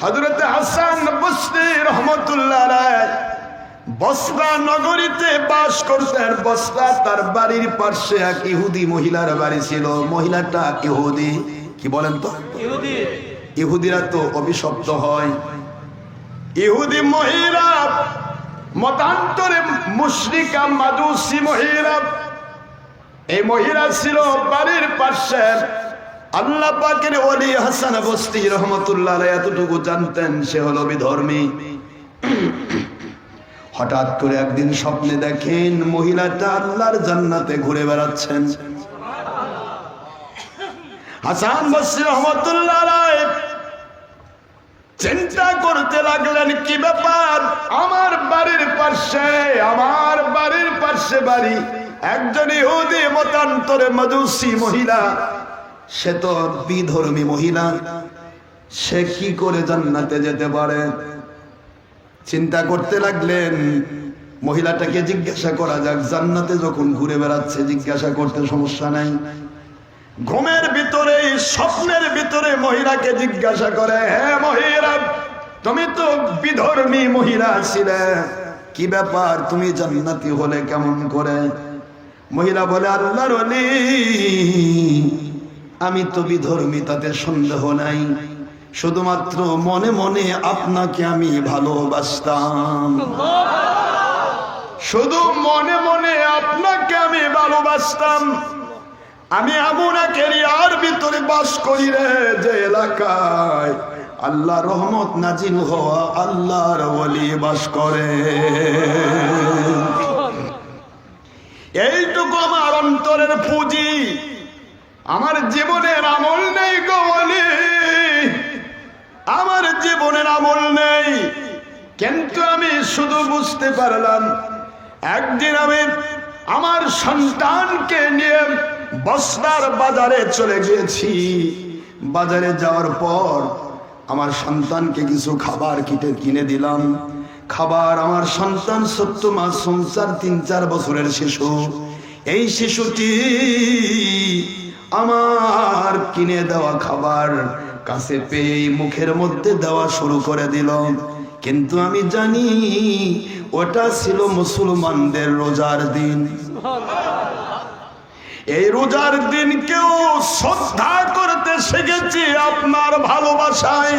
হযরত হাসান বসরি রহমাতুল্লাহ আলাইহি বসরা নগরীতে বাস করতেন। বসরা তার বাড়ির পাশে এক ইহুদি মহিলার বাড়ি ছিল। মহিলাটা ইহুদি। কি বলেন তো? ইহুদি। ইহুদিরা তো অভিশপ্ত হয়। ইহুদি মহিলা মতান্তরে মুশরিকা মাজুসি মহিলা। এই মহিলা ছিল বাড়ির পাশে। আল্লাহ পাকের ওলি হাসান বসরি রহমাতুল্লাহ আলাইহি এতটুকু জানতেন, সে হলো বিধর্মী। হঠাৎ করে একদিন স্বপ্নে দেখেন মহিলাটা আল্লাহর জান্নাতে ঘুরে বেড়াচ্ছেন। হাসান বসরি রহমাতুল্লাহ আলাইহি চিন্তা করতে লাগলেন, কি ব্যাপার, আমার বাড়ির পাশে বাড়ি, একজন ইহুদি মতান্তরে মাজুসি মহিলা, সে তো বিধর্মী মহিলা, সে কি করে জান্নাতে যেতে পারে? চিন্তা করতে লাগলেন, মহিলাটাকে জিজ্ঞাসা করা যাক, জান্নাতে যখন ঘুরে বেড়াচ্ছে জিজ্ঞাসা করতে সমস্যা নাই। ঘুমের ভিতরে স্বপ্নের ভিতরে মহিলাকে জিজ্ঞাসা করে, হ্যাঁ মহিলা, তুমি তো বিধর্মী মহিলা ছিলে, কি ব্যাপার, তুমি জান্নাতি হলে কেমন করে? মহিলা বলে, আল্লাহর ওলি, আমি তো বিধর্মী, তাতে সন্দেহ নাই, শুধুমাত্র মনে মনে আপনাকে আমি ভালোবাসতাম, শুধু মনে মনে আপনাকে আমি ভালোবাসতাম। আমি এমন এক এরিয়ার ভিতরে বাস করি রে, যে এলাকায় আল্লাহ রহমত নাজিল হওয়া আল্লাহর ওলি বাস করে। এইটুকু আমার অন্তরের পুঁজি, আমার জীবনের আমল নেই গো ওলি, আমার জীবনের আমল নেই। কিন্তু আমি শুধু বুঝতে পারলাম, একদিন আমি আমার সন্তানকে নিয়ে বসরার বাজারে চলে গিয়েছি। বাজারে যাওয়ার পর আমার সন্তানকে কিছু খাবার কিনে দিলাম। খাবার, আমার সন্তান ছোট্ট মাসুম 3-4 বছরের শিশু। এই শিশুটি আমার কিনে দেওয়া খাবার কাছে পেয়ে মুখের মধ্যে দেওয়া শুরু করে দিল। কিন্তু আমি জানি ওটা ছিল মুসলমানদের রোজার দিন। এই রোজার দিনকেও শ্রদ্ধা করতে শিখেছি আপনার ভালোবাসায়।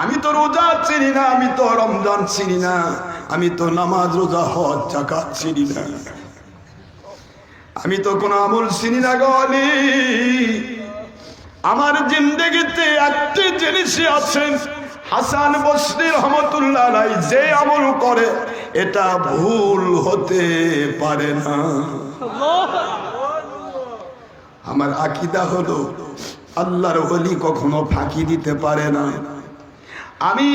আমি তো রোজা চিনি না, আমি তো রমজান চিনি না, আমি তো নামাজ রোজা হজ যাকাত চিনি না, আমি তো কোনো আমল চিনি না গো আলী। আমার জিন্দেগিতে একটি জিনিসই আছে, হাসান বসরি রহমাতুল্লাহ আলাইহি যে আমল করে এটা ভুল হতে পারে না। আমার আকীদা হলো আল্লাহর ওলি কখনো ফাঁকি দিতে পারে না। আমি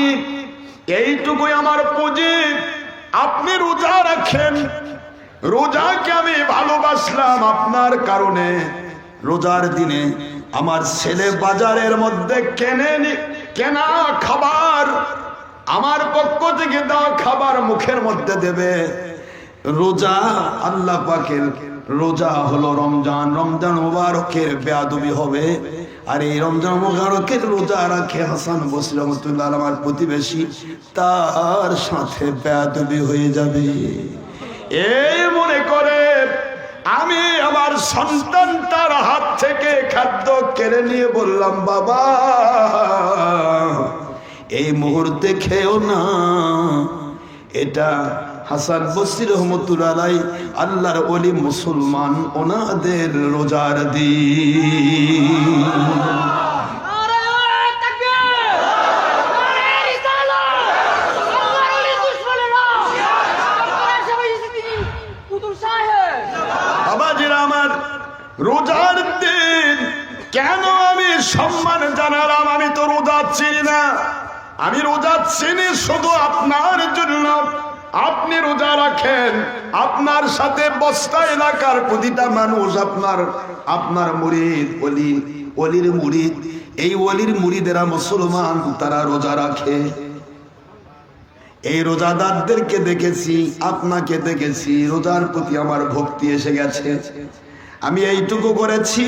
এইটুকুই আমার পুঁজি। আপনি রোজা রাখেন, রোজাকে আমি ভালোবাসলাম আপনার কারণে। রোজার দিনে আমার ছেলে বাজারের মধ্যে কেনা খাবার, আমার পক্ষ থেকে দেওয়া খাবার মুখের মধ্যে দেবে। রোজা আল্লাহ পাকের রোজা হলো রমজান, রমজান মুবারকের বেয়াদবি হবে। আর এই রমজান মুবারকের রোজা রাখে হাসান বসরি রহমাতুল্লাহ আলাইহি আমার প্রতিবেশী, তার সাথে বেয়াদবি হয়ে যাবে। এই মনে করে আমি আমার সন্তান তার হাত থেকে খাদ্য কেড়ে নিয়ে বললাম, বাবা এই মুহূর্তে খেও না। এটা হাসান বসরি রহমাতুল্লাহ আলাইহি আল্লাহর ওলি মুসলমান, ওনাদের রোজার দিন। বাবাজিরা আমার, রোজার দিন কেন আমি সম্মান জানালাম? আমি তো রোজা চিনি না, আমি রোজা চিনি শুধু আপনার জন্য। আপনি রোজা রাখেন, আপনার সাথে বস্তা এলাকার প্রতিটা মানুষ আপনার মুরিদ, ওলির মুরিদ। এই ওলির মুরিদেরা মুসলমান, তারা রোজা রাখে। এই রোজাদারদেরকে দেখেছি, আপনাকে দেখেছি, রোজার প্রতি আমার ভক্তি এসে গেছে। আমি এইটুকু করেছি,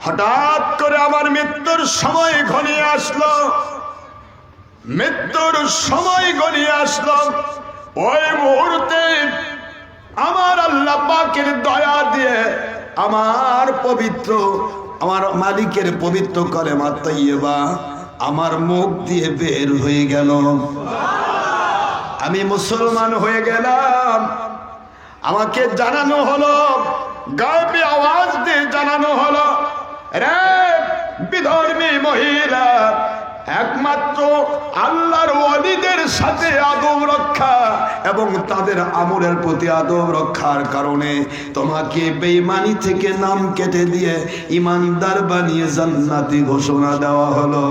হঠাৎ করে আমার মৃত্যুর সময় ঘনিয়ে আসলো। মৃত্যুর সময় গড়িয়ে আসলো। ওই মুহূর্তে আমার আল্লাহ পাকের দয়া দিয়ে আমার পবিত্র, আমার মালিকের পবিত্র কলেমা তাইয়্যিবা আমার মুখ দিয়ে বের হয়ে গেল। আমি মুসলমান হয়ে গেলাম। আমাকে জানানো হলো, গায়েবী আওয়াজ দিয়ে জানানো হলো, রে বিধর্মী মহিলা, একমাত্র আল্লাহর ওয়ালিদের সাথে আদব রক্ষা এবং তাদের আমলের প্রতি আদব রক্ষার কারণে তোমাকে বেঈমানি থেকে নাম কেটে দিয়ে ইমানদার বানিয়ে জান্নাতি ঘোষণা দেওয়া হলো।